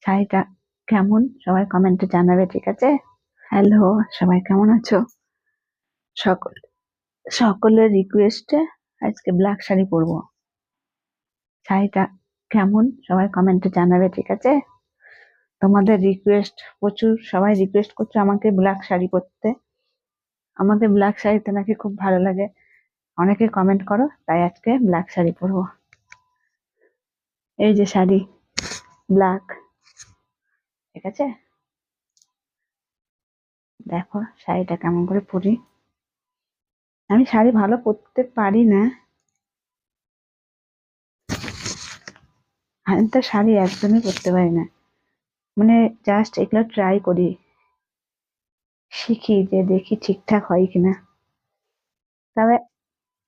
শাড়িটা কেমন সবাই কমেন্টে জানাবে, ঠিক আছে? হ্যালো, সবাই কেমন আছো? সকল সকলের রিকোয়েস্টে আজকে ব্ল্যাক শাড়ি পরবো। শাড়িটা কেমন সবাই কমেন্টে জানাবে, ঠিক আছে? তোমাদের রিকোয়েস্ট প্রচুর, সবাই রিকোয়েস্ট করছো আমাকে ব্ল্যাক শাড়ি পরতে। আমাকে ব্ল্যাক শাড়িতে নাকি খুব ভালো লাগে, অনেকে কমেন্ট করো, তাই আজকে ব্ল্যাক শাড়ি পরবো। এই যে শাড়ি ব্ল্যাক, ঠিক আছে? দেখো শাড়িটা কেমন করে পরি। আমি শাড়ি ভালো পরতে পারি না, আমি তো শাড়ি একদমই পরতে পারি না, মানে জাস্ট এগুলো ট্রাই করি, শিখি, যে দেখি ঠিকঠাক হয় কিনা। তবে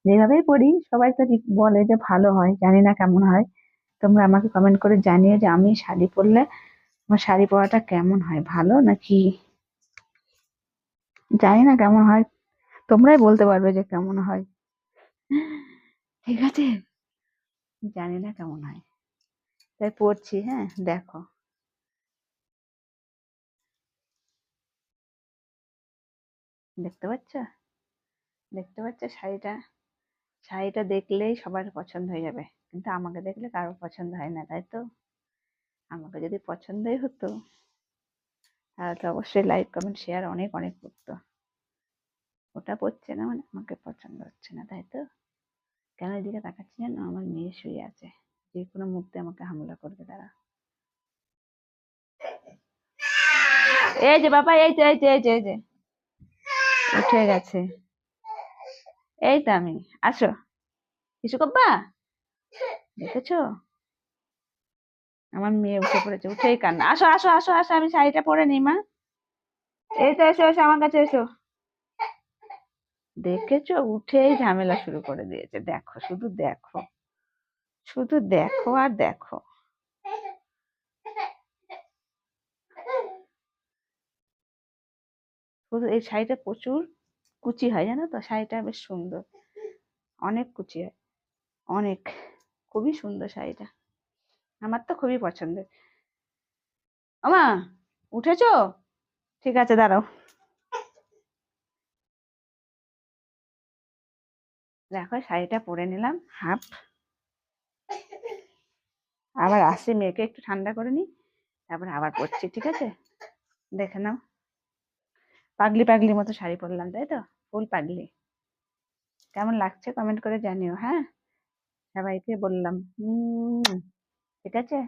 যেভাবেই পড়ি সবাই তো বলে যে ভালো হয়, জানি না কেমন হয়। তোমরা আমাকে কমেন্ট করে জানিও যে আমি শাড়ি পরলে আমার শাড়ি পরাটা কেমন হয়, ভালো নাকি। জানি না কেমন হয়, তোমরাই বলতে পারবে যে কেমন হয়, ঠিক আছে? জানি না কেমন হয়, তাই পড়ছি। হ্যাঁ, দেখো, দেখতে পাচ্ছ? দেখতে পাচ্ছ শাড়িটা? শাড়িটা দেখলেই সবার পছন্দ হয়ে যাবে, কিন্তু আমাকে দেখলে কারো পছন্দ হয় না, তাই তো? আমাকে যদি পছন্দই হতো তাহলে তো অবশ্যই লাইক কমেন্ট শেয়ার অনেক অনেক করতো। ওটা পড়ছে না মানে আমাকে পছন্দ হচ্ছে না, তাই তো? কেন এদিকে তাকাচ্ছি জানো? আমার মেয়ে শুয়ে আছে, যে কোনো মুহূর্তে আমাকে হামলা করবে তারা। এই যে বাবা, এই যে এই যে এই যে এই যে উঠে গেছে, এই তো আমি। আসো, কিছু করবা? দেখেছো, আমার মেয়ে উঠে পড়েছে, উঠেই কান্না। আসো আসো আসো আসো, আমি শাড়িটা পরে নিই মা। এই তো, এসো এসো আমার কাছে এসো। দেখেছো, উঠেই ঝামেলা শুরু করে দিয়েছে। দেখো, শুধু দেখো, শুধু দেখো আর দেখো। শুধু এই শাড়িটা প্রচুর কুচি হয়, জানো তো? শাড়িটা বেশ সুন্দর, অনেক কুচি হয়, অনেক, খুবই সুন্দর শাড়িটা, আমার তো খুবই পছন্দের। আমা, উঠেছো? ঠিক আছে, দাঁড়াও। দেখো শাড়িটা পরে নিলাম হাফ, আবার আসি, মেয়েকে একটু ঠান্ডা করে নি, তারপর আবার পরছি, ঠিক আছে? দেখে নাও, পাগলি পাগলি মতো শাড়ি পরলাম, তাই তো? ফুল পাগলি। কেমন লাগছে কমেন্ট করে জানিও, হ্যাঁ? সবাইকে বললাম, ঠিক আছে?